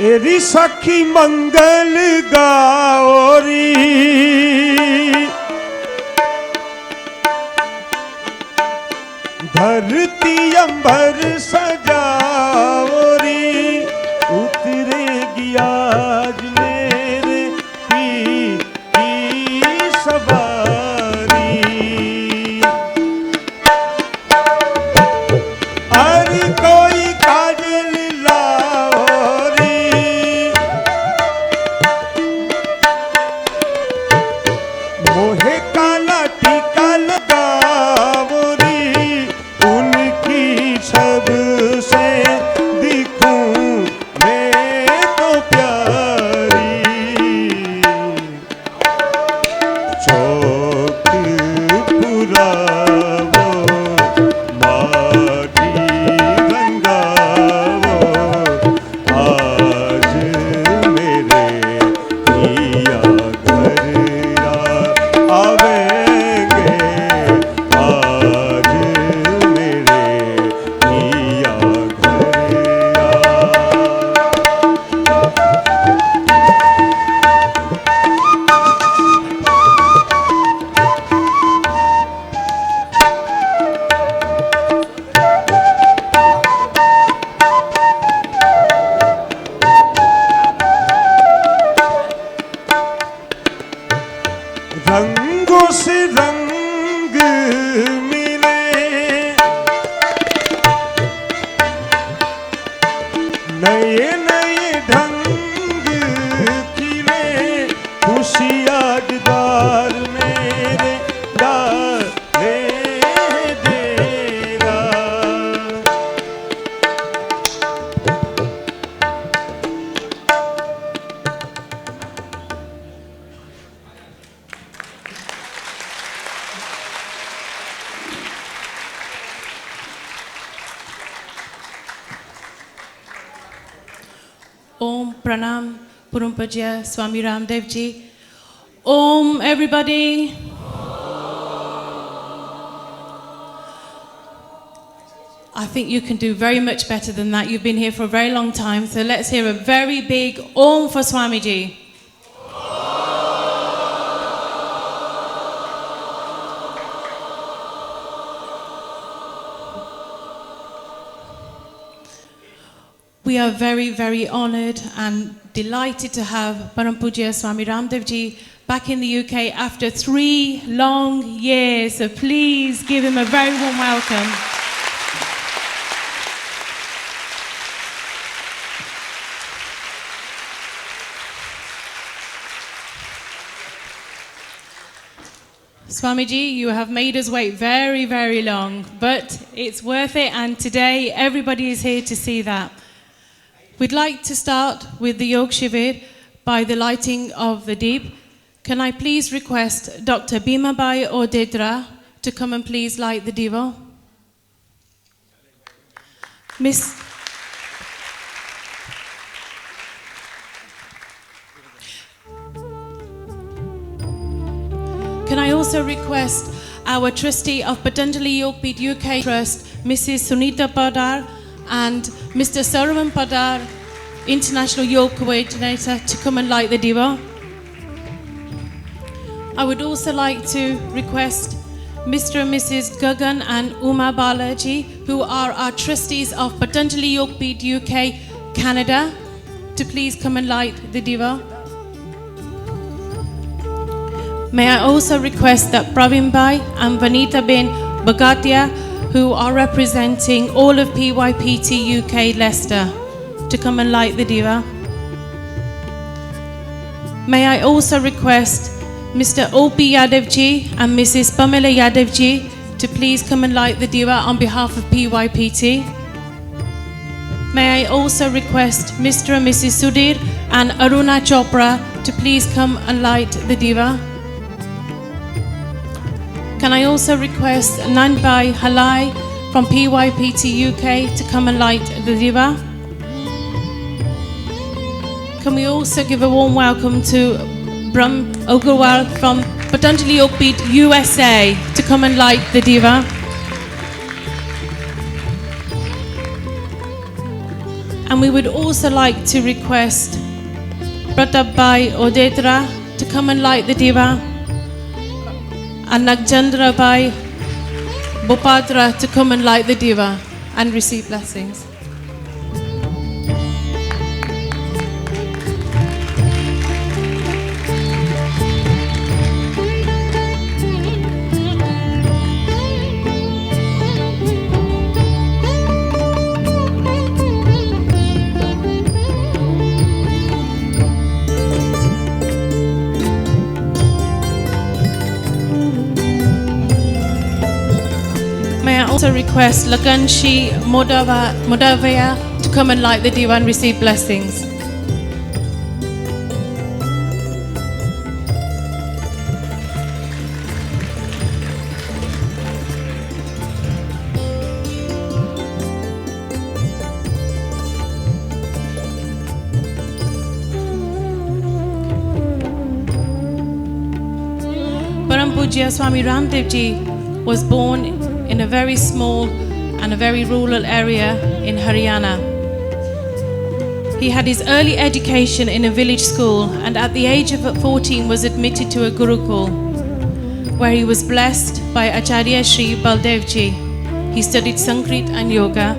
एरी सखी मंगल गाओरी, धरती अंबर सजाओरी, उतरेगी आज मेरे पी की सवारी। अरे कोई काजल लाओरी, मोहे काला टीका लगाओरी, उनकी सबसे दिखूं मैं तो प्यारी। चौक पुरावो माटी रंगावो, आज मेरे पिया घर आवेंगे, आज मेरे पिया रंगों से रंग मिले, नए नए ढंग खिले, खुशियाँ द्वार मेरे डाले डेरा। Om Pranam Puram Pujya Swami Ramdev Ji. Om everybody. I think you can do very much better than that. You've been here for a very long time, so let's hear a very big Om for Swamiji. We are very, very honoured and delighted to have Param Pujya Swami Ramdev Ji back in the UK after 3 long years. So please give him a very warm welcome. Swamiji, you have made us wait very, very long, but it's worth it, and today everybody is here to see that. We'd like to start with the Yog Shivir by the lighting of the Deep. Can I please request Dr. Bhimabai Odedra to come and please light the Diva? Can I also request our trustee of Patanjali Yogbid UK Trust, Mrs. Sunita Padar, and Mr. Saravan Padar, International Yoga Coordinator, to come and light the Diva. I would also like to request Mr. and Mrs. Gagan and Uma Balaji, who are our trustees of Patanjali Yogbid UK Canada, to please come and light the Diva. May I also request that Praveen Bhai and Vanita bin Bagatia, who are representing all of PYPT UK Leicester, to come and light the Diva. May I also request Mr. O.P. Yadav Ji and Mrs. Pamela Yadav Ji to please come and light the Diva on behalf of PYPT. May I also request Mr. and Mrs. Sudhir and Aruna Chopra to please come and light the Diva. Can I also request Nanbai Halai from PYPT UK to come and light the Diva? Can we also give a warm welcome to Brahm Ograwal from Patanjali Yogbid USA to come and light the Diva? And we would also like to request Pratapbhai Odedra to come and light the diva, and Nagjandrabhai Bopadra to come and light the diva and receive blessings. May I also request Laganshi Modavaya to come and light the diva and receive blessings. Param Pujya Swami Ramdev Ji was born in a very small and a very rural area in Haryana. He had his early education in a village school, and at the age of 14 was admitted to a Gurukul, where he was blessed by Acharya Sri Baldev Ji. He studied Sanskrit and Yoga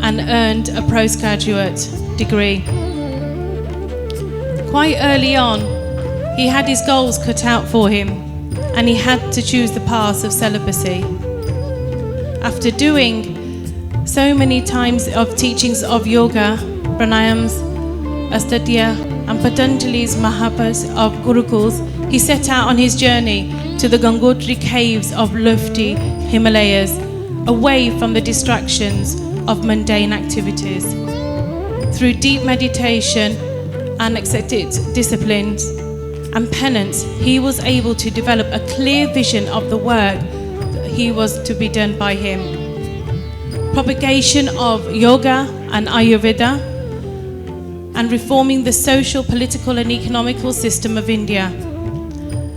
and earned a postgraduate degree. Quite early on, he had his goals cut out for him, and he had to choose the path of celibacy. After doing so many times of teachings of yoga, pranayams, astadhya and Patanjali's Mahapas of Gurukuls, he set out on his journey to the Gangotri caves of lofty Himalayas, away from the distractions of mundane activities. Through deep meditation and ascetic disciplines and penance, he was able to develop a clear vision of the work he was to be done by him. Propagation of yoga and Ayurveda, and reforming the social, political and economical system of India.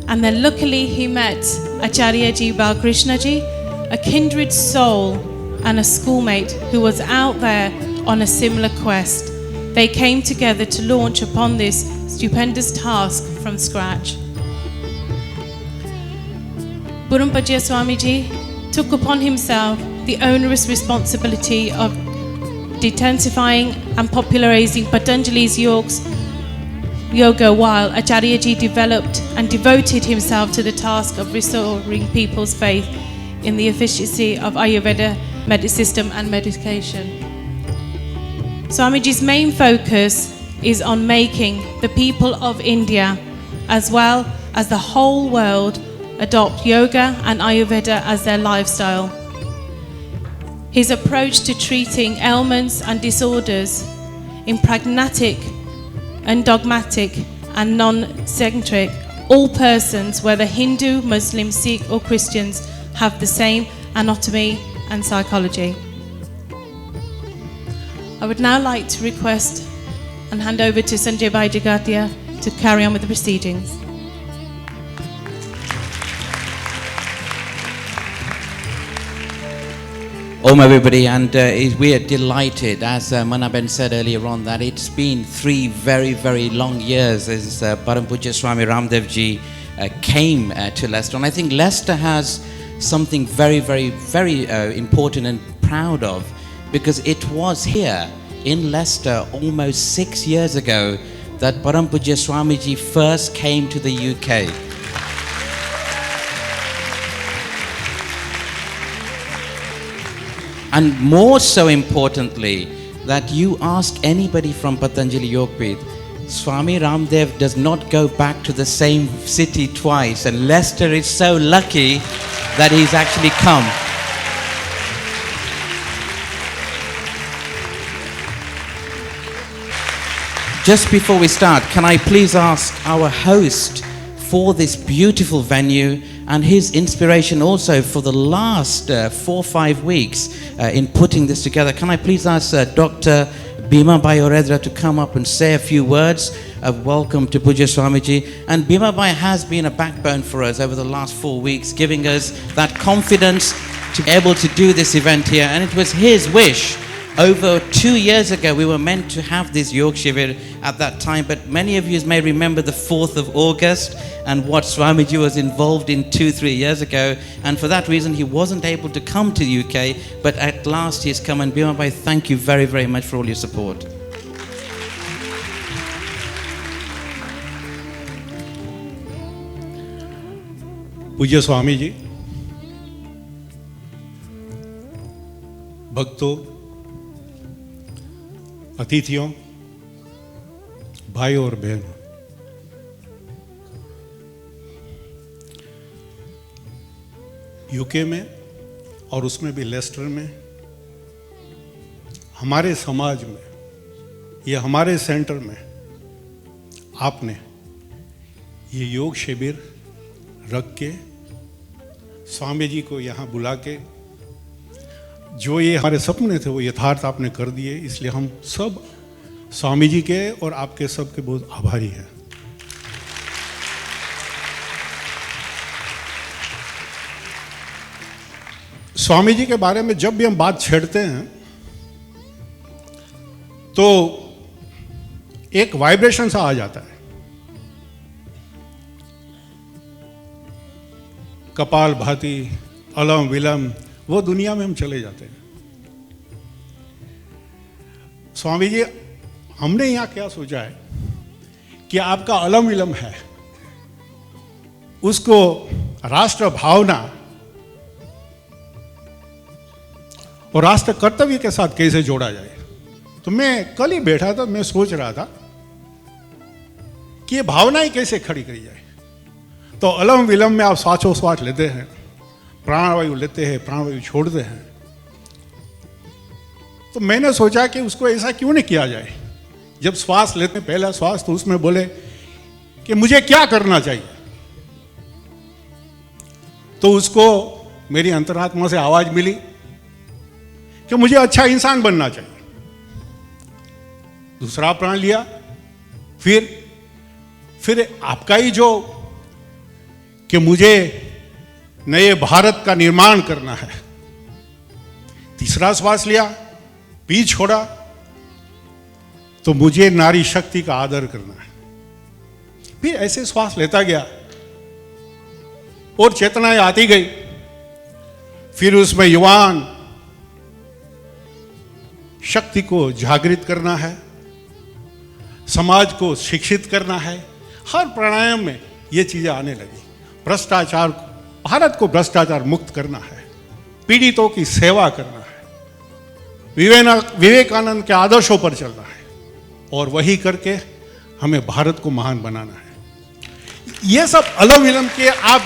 And then luckily he met Acharya Ji Balkrishna Ji, a kindred soul and a schoolmate who was out there on a similar quest. They came together to launch upon this stupendous task from scratch. Param Pujya Swamiji took upon himself the onerous responsibility of detoxifying and popularizing Patanjali's yoga, while Acharya Ji developed and devoted himself to the task of restoring people's faith in the efficiency of Ayurveda system and medication. Swamiji's main focus is on making the people of India, as well as the whole world, adopt yoga and Ayurveda as their lifestyle. His approach to treating ailments and disorders in pragmatic, undogmatic and non-centric, all persons, whether Hindu, Muslim, Sikh or Christians, have the same anatomy and psychology. I would now like to request and hand over to Sanjay Bhai Jagatia to carry on with the proceedings. Everybody, and we are delighted, as Manaben said earlier on, that it's been 3 very, very long years as Param Pujya Swami Ramdev Ji came to Leicester. And I think Leicester has something very, very, very important and proud of, because it was here in Leicester almost 6 years ago that Param Pujya Swamiji first came to the UK. And more so importantly, that you ask anybody from Patanjali Yogapeeth, Swami Ramdev does not go back to the same city twice, and Leicester is so lucky that he's actually come. Just before we start, can I please ask our host for this beautiful venue and his inspiration also for the last 4 or 5 weeks in putting this together. Can I please ask Dr. Bhima Bhai Odedra to come up and say a few words of welcome to Pujya Swamiji. And Bhima Bhai has been a backbone for us over the last 4 weeks, giving us that confidence to be able to do this event here. And it was his wish Over 2 years ago, we were meant to have this Yog Shivir at that time, but many of you may remember the 4th of August and what Swamiji was involved in 2-3 years ago, and for that reason he wasn't able to come to the UK, but at last he's come. And Bhima Bhai, thank you very, very much for all your support. पूज्य स्वामी जी, भक्तों, अतिथियों, भाइयों और बहनों, UK में और उसमें भी लेस्टर में हमारे समाज में या हमारे सेंटर में आपने ये योग शिविर रख के स्वामी जी को यहाँ बुला के जो ये हमारे सपने थे वो यथार्थ आपने कर दिए, इसलिए हम सब स्वामी जी के और आपके सब के बहुत आभारी हैं। स्वामी जी के बारे में जब भी हम बात छेड़ते हैं तो एक वाइब्रेशन सा आ जाता है। कपाल भाती, अलम विलम, वो दुनिया में हम चले जाते हैं। स्वामी जी, हमने यहाँ क्या सोचा है कि आपका अलम विलम है, उसको राष्ट्र भावना और राष्ट्र कर्तव्य के साथ कैसे जोड़ा जाए। तो मैं कल ही बैठा था, मैं सोच रहा था कि ये भावनाएं कैसे खड़ी करी जाए। तो अलम विलम में आप श्वासोश्वास लेते हैं, प्राणवायु लेते हैं, प्राणवायु छोड़ते हैं। तो मैंने सोचा कि उसको ऐसा क्यों नहीं किया जाए, जब श्वास लेते हैं पहला श्वास तो उसमें बोले कि मुझे क्या करना चाहिए। तो उसको मेरी अंतरात्मा से आवाज मिली कि मुझे अच्छा इंसान बनना चाहिए। दूसरा प्राण लिया, फिर आपका ही जो कि मुझे नए भारत का निर्माण करना है। तीसरा श्वास लिया, पी छोड़ा, तो मुझे नारी शक्ति का आदर करना है। फिर ऐसे श्वास लेता गया और चेतनाएं आती गई। फिर उसमें युवान शक्ति को जागृत करना है, समाज को शिक्षित करना है। हर प्राणायाम में ये चीजें आने लगी। भ्रष्टाचार, भारत को भ्रष्टाचार मुक्त करना है, पीड़ितों की सेवा करना है, विवेकानंद के आदर्शों पर चलना है, और वही करके हमें भारत को महान बनाना है। ये सब अलम विलम के आप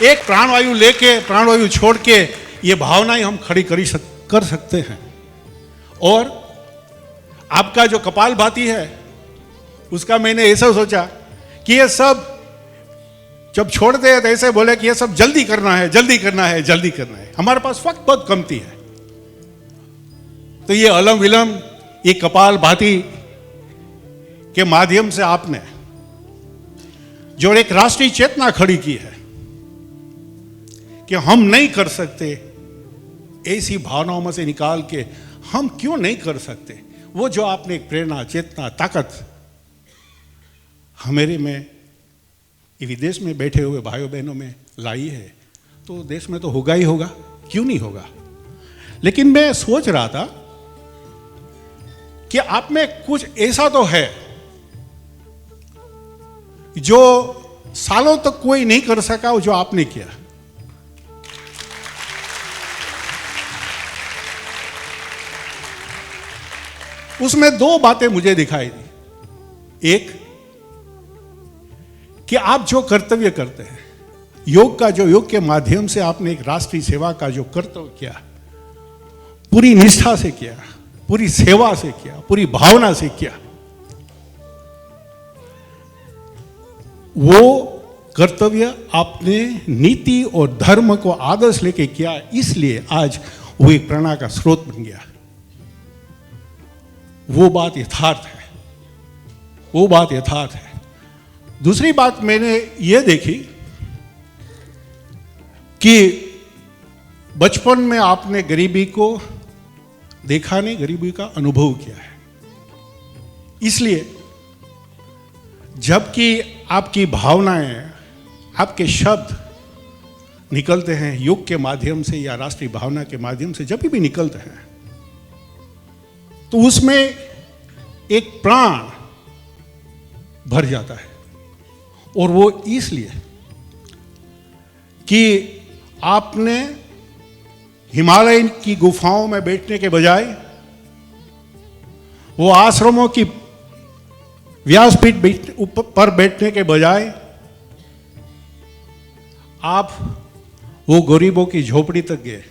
एक प्राणवायु लेके, प्राणवायु छोड़ के ये भावनाएं हम खड़ी कर सकते हैं। और आपका जो कपाल भाती है उसका मैंने ऐसा सोचा कि ये सब जब छोड़ते हैं तो ऐसे बोले कि ये सब जल्दी करना है, जल्दी करना है, जल्दी करना है। हमारे पास वक्त बहुत कमती है। तो ये अलम विलम, ये कपाल भाती के माध्यम से आपने जो एक राष्ट्रीय चेतना खड़ी की है कि हम नहीं कर सकते, ऐसी भावनाओं में से निकाल के हम क्यों नहीं कर सकते, वो जो आपने एक प्रेरणा, चेतना, ताकत हमारे में, ये विदेश में बैठे हुए भाइयों बहनों में लाई है, तो देश में तो होगा ही होगा, क्यों नहीं होगा। लेकिन मैं सोच रहा था कि आप में कुछ ऐसा तो है जो सालों तक कोई नहीं कर सका, जो आपने किया। उसमें दो बातें मुझे दिखाई दी। एक कि आप जो कर्तव्य करते हैं, योग के माध्यम से आपने एक राष्ट्रीय सेवा का जो कर्तव्य किया, पूरी निष्ठा से किया, पूरी सेवा से किया, पूरी भावना से किया, वो कर्तव्य आपने नीति और धर्म को आदर्श लेके किया, इसलिए आज वो एक प्रेरणा का स्रोत बन गया। वो बात यथार्थ है, वो बात यथार्थ है। दूसरी बात मैंने ये देखी कि बचपन में आपने गरीबी को देखा नहीं, गरीबी का अनुभव किया है। इसलिए जबकि आपकी भावनाएं, आपके शब्द निकलते हैं युग के माध्यम से या राष्ट्रीय भावना के माध्यम से, जब भी निकलते हैं तो उसमें एक प्राण भर जाता है। और वो इसलिए कि आपने हिमालय की गुफाओं में बैठने के बजाय, वो आश्रमों की व्यासपीठ पर बैठने के बजाय, आप वो गरीबों की झोपड़ी तक गए।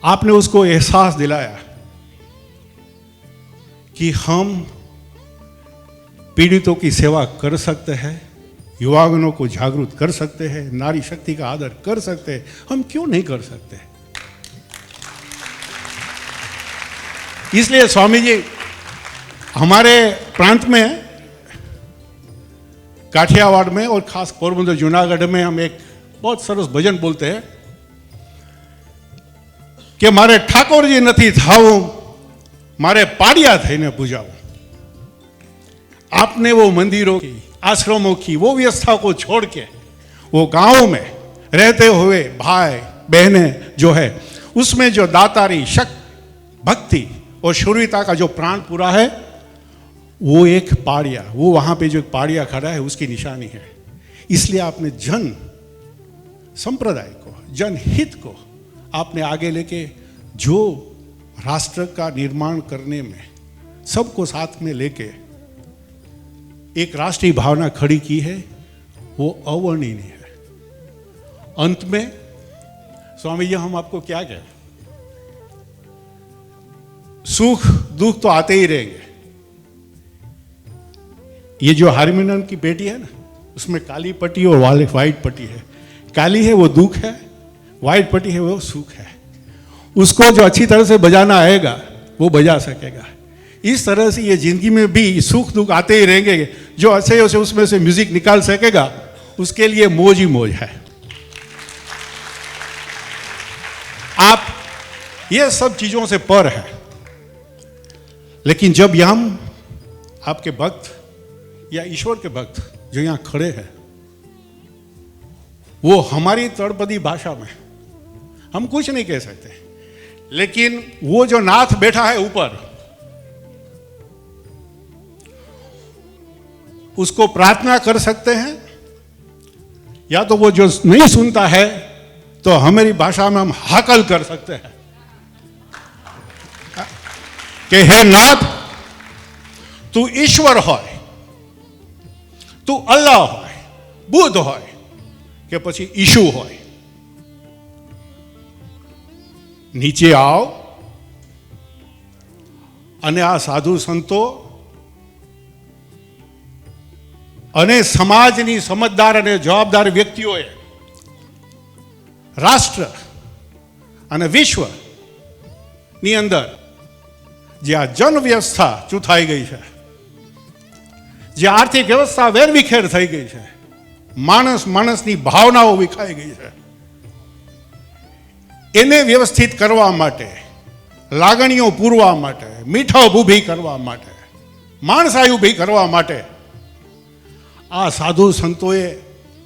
आपने उसको एहसास दिलाया कि हम पीड़ितों की सेवा कर सकते हैं, युवाओं को जागरूक कर सकते हैं, नारी शक्ति का आदर कर सकते हैं। हम क्यों नहीं कर सकते? इसलिए स्वामी जी हमारे प्रांत में, काठियावाड़ में और खास पोरबंदर जूनागढ़ में, हम एक बहुत सरस भजन बोलते हैं कि मारे ठाकुरजी નથી થાવું, मारे पाड़िया थईने पूजाऊं। आपने वो मंदिरों की, आश्रमों की वो व्यवस्था को छोड़ के वो गांव में रहते हुए भाई बहनें जो है, उसमें जो दातारी शक्ति, भक्ति और शूरवीरता का जो प्राण पूरा है, वो एक पाड़िया, वो वहां पे जो एक पाड़िया खड़ा है उसकी निशानी है। इसलिए आपने जन संप्रदाय को, जनहित को आपने आगे लेके जो राष्ट्र का निर्माण करने में सबको साथ में लेके एक राष्ट्रीय भावना खड़ी की है, वो अवर्णनीय है। अंत में स्वामी जी हम आपको क्या कहें, सुख दुख तो आते ही रहेंगे। ये जो हारमोनियम की पेटी है ना, उसमें काली पट्टी और व्हाइट पट्टी है। काली है वो दुख है, व्हाइट पट्टी है वो सुख है। उसको जो अच्छी तरह से बजाना आएगा वो बजा सकेगा। इस तरह से ये जिंदगी में भी सुख दुख आते ही रहेंगे। जो अच्छे उसे उसमें से म्यूजिक निकाल सकेगा, उसके लिए मौज ही मौज है। आप ये सब चीजों से पर है, लेकिन जब हम आपके भक्त या ईश्वर के भक्त जो यहां खड़े हैं, वो हमारी तड़पदी भाषा में हम कुछ नहीं कह सकते, लेकिन वो जो नाथ बैठा है ऊपर, उसको प्रार्थना कर सकते हैं, या तो वो जो नहीं सुनता है तो हमारी भाषा में हम हाकल कर सकते हैं कि हे नाथ, तू ईश्वर होय, तू अल्लाह होय, बुद्ध होय કે પછી ઈશુ હોય, નીચે આવ અને આ સાધુ સંતો અને સમાજની સમજદાર અને જવાબદાર વ્યક્તિઓએ રાષ્ટ્ર અને વિશ્વની અંદર જે આ જન વ્યવસ્થા ચૂથાઈ ગઈ છે, જે આર્થિક વ્યવસ્થા વેરવિખેર થઈ ગઈ છે, માણસ માણસની ભાવનાઓ વિખાઈ ગઈ છે, એને વ્યવસ્થિત કરવા માટે, લાગણીઓ પૂરવા માટે, મીઠાઓ ઊભી કરવા માટે, માણસાઈ ઊભી કરવા માટે આ સાધુ સંતોએ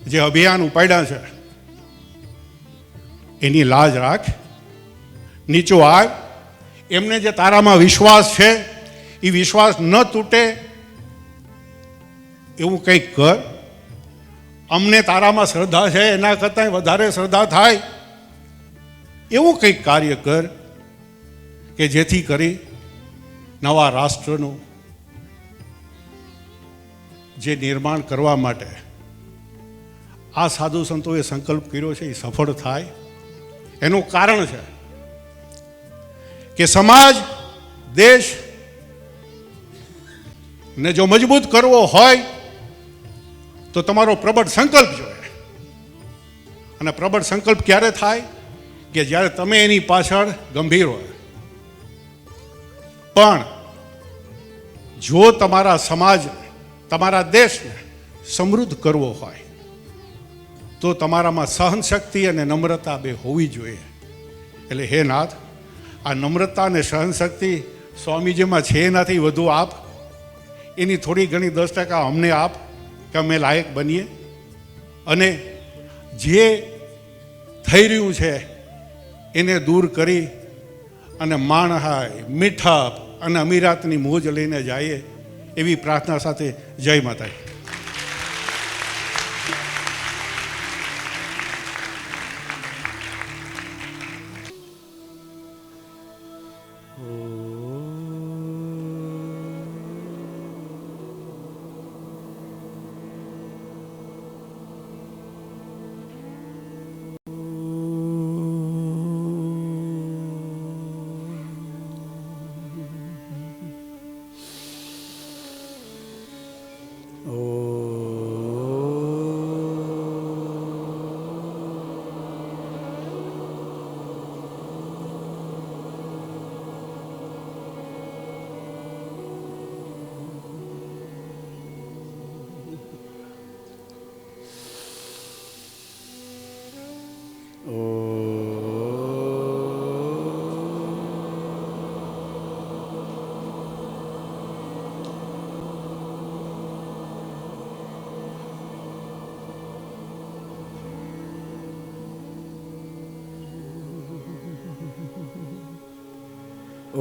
જે અભિયાન ઉપાડ્યા છે, એની લાજ રાખ, નીચો આવ, એમને જે તારામાં વિશ્વાસ છે એ વિશ્વાસ ન તૂટે એવું કંઈક કર। અમને તારામાં શ્રદ્ધા છે એના કરતાં વધારે શ્રદ્ધા થાય એવું કંઈક કાર્ય કર કે જેથી કરી નવા રાષ્ટ્રનું જે નિર્માણ કરવા માટે આ સાધુ સંતોએ સંકલ્પ કર્યો છે એ સફળ થાય। એનું કારણ છે કે સમાજ દેશ ને જો મજબૂત કરવો હોય તો તમારો પ્રબળ સંકલ્પ જોઈએ। અને પ્રબળ સંકલ્પ ક્યારે થાય કે જ્યારે તમે એની પાછળ ગંભીર હોય। પણ જો તમારા સમાજ, તમારા દેશને સમૃદ્ધ કરવો હોય તો તમારામાં સહન શક્તિ અને નમ્રતા બે હોવી જોઈએ। એટલે હે નાથ, આ નમ્રતા અને સહનશક્તિ સ્વામીજીમાં છે એનાથી વધુ આપ, એની થોડી ઘણી 10% અમને આપ કે અમે લાયક બનીએ અને જે થઈ રહ્યું છે એને દૂર કરી અને માણહાય મીઠાપ અને અમીરાતની મોજ લઈને જઈએ એવી પ્રાર્થના સાથે જય માતાજી.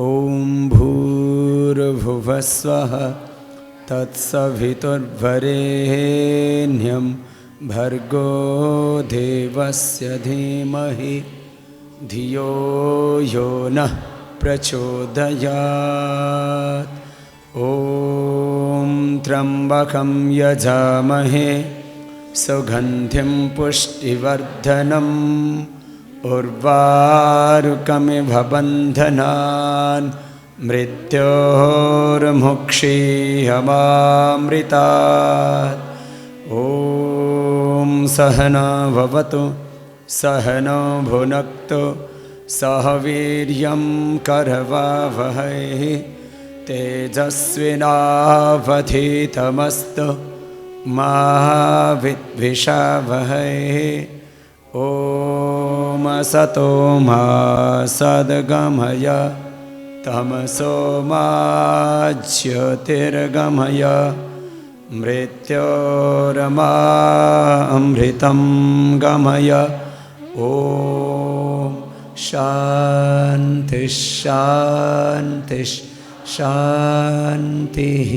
ॐ भूर्भुवस्वः तत्सवितुर्वरेण्यं भर्गो देवस्य धीमहि धियो यो नः प्रचोदयात्. ॐ त्र्यम्बकं यजामहे सुगन्धिं पुष्टिवर्धनम् उर्वारुकमिव बन्धनान् मृत्योर्मुक्षीयमामृतात्. ॐ सहना भवतु सहनो भुनक्तु सह वीर्यं करवावहै तेजस्विनावधीतमस्तु मा विद्विषावहै. ॐ असतो मा सद्गमय तमसो मा ज्योतिर्गमय मृत्योर्मामृतं गमय. ॐ शान्ति शान्ति शान्तिः.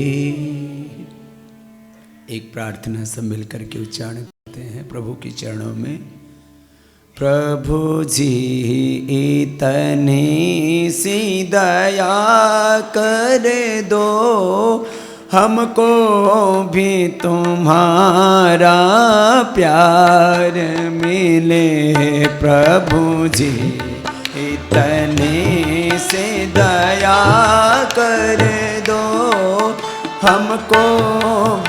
एक प्रार्थना सब मिलकर के उच्चारण करते हैं प्रभु के चरणों में. प्रभु जी इतनी सी दया कर दो हमको भी तुम्हारा प्यार मिले. प्रभु जी इतनी सी दया कर दो हमको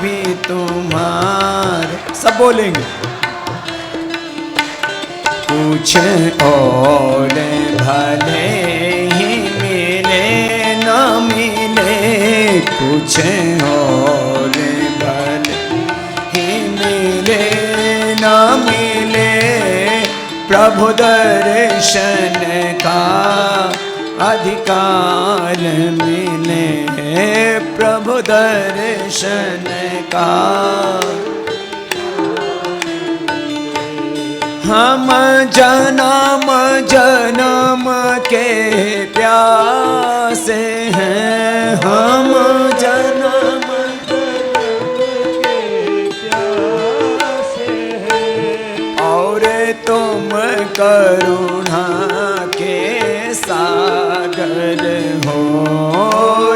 भी तुम्हारे. सब बोलेंगे. कुछ और भले ही मिले न मिले कुछ और भले ही मिले न मिले प्रभु दर्शन का अधिकार मिले. प्रभु दर्शन का हम जन्म जन्म के प्यासे हैं. हम जन्म के प्यासे हैं और तुम करुणा के सागर हो.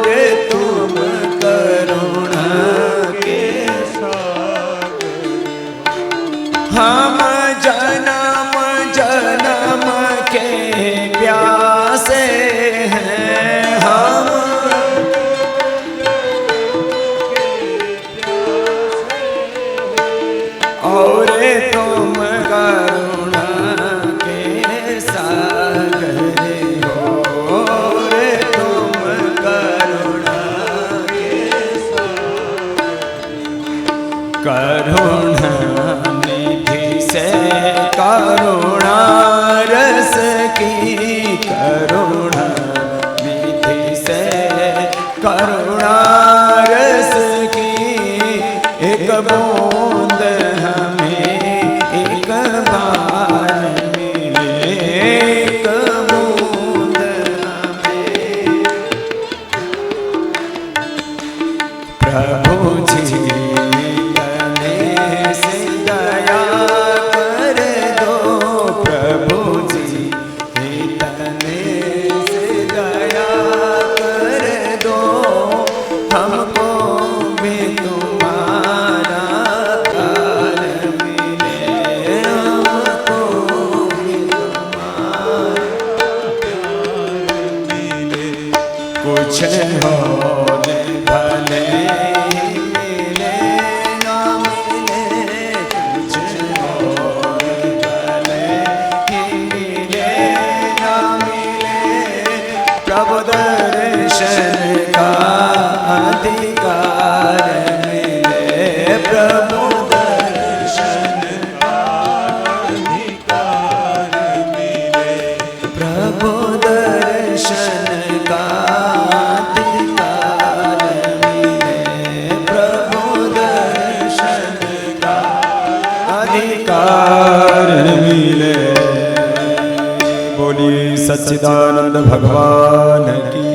रे तुम करुणा के सागर. हम जन्म जन्म के प्यासे हैं. हम और तुम करुणा के सागर हो. रे तुम करुणा के सागर. करुणा से करुणा रस की करुणा बूंद हमें एक बार मिले, एक बूंद हमें। प्रभु जी तने से दया कर दो, प्रभु जी तने से दया कर दो, हमको भी तुम्हारा प्यार मिले, हमको भी तुम्हारा प्यार मिले। कुछ होने भले मिले ना मिले, कुछ होने भले मिले ना मिले, प्रभु दर्शन का अधिकार मिले, प्रभु दर्शन का अधिकार मिले, प्रभु दर्शन का अधिकार मिले, प्रभु दर्शन का अधिकार मिले। बोलिए सच्चिदानंद भगवान की।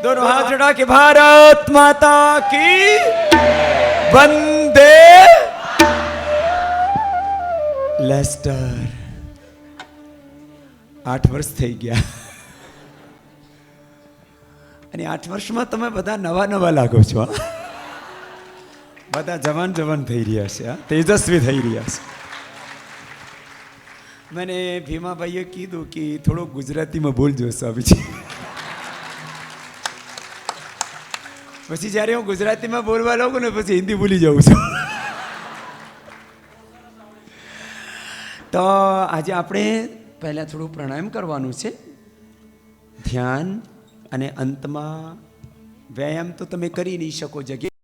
दोनों हाथ जोड़ा के भारत माता की वंदे। લેસ્ટર 8 વર્ષ થઈ ગયા અને 8 વર્ષમાં તમે બધા નવા નવા લાગો છો, બધા જવાન જવાન થઈ રહ્યા છે, તેજસ્વી થઈ રહ્યા છે। મને ભીમાભાઈએ કીધું કે થોડું ગુજરાતીમાં બોલજો સ્વામીજી, પછી જ્યારે હું ગુજરાતીમાં બોલવા લાગું ને પછી હિન્દી ભૂલી જાઉં છું। તો આજે આપણે પહેલાં થોડું પ્રાણાયામ કરવાનું છે, ધ્યાન, અને અંતમાં વ્યાયામ તો તમે કરી નહીં શકો, જગ્યા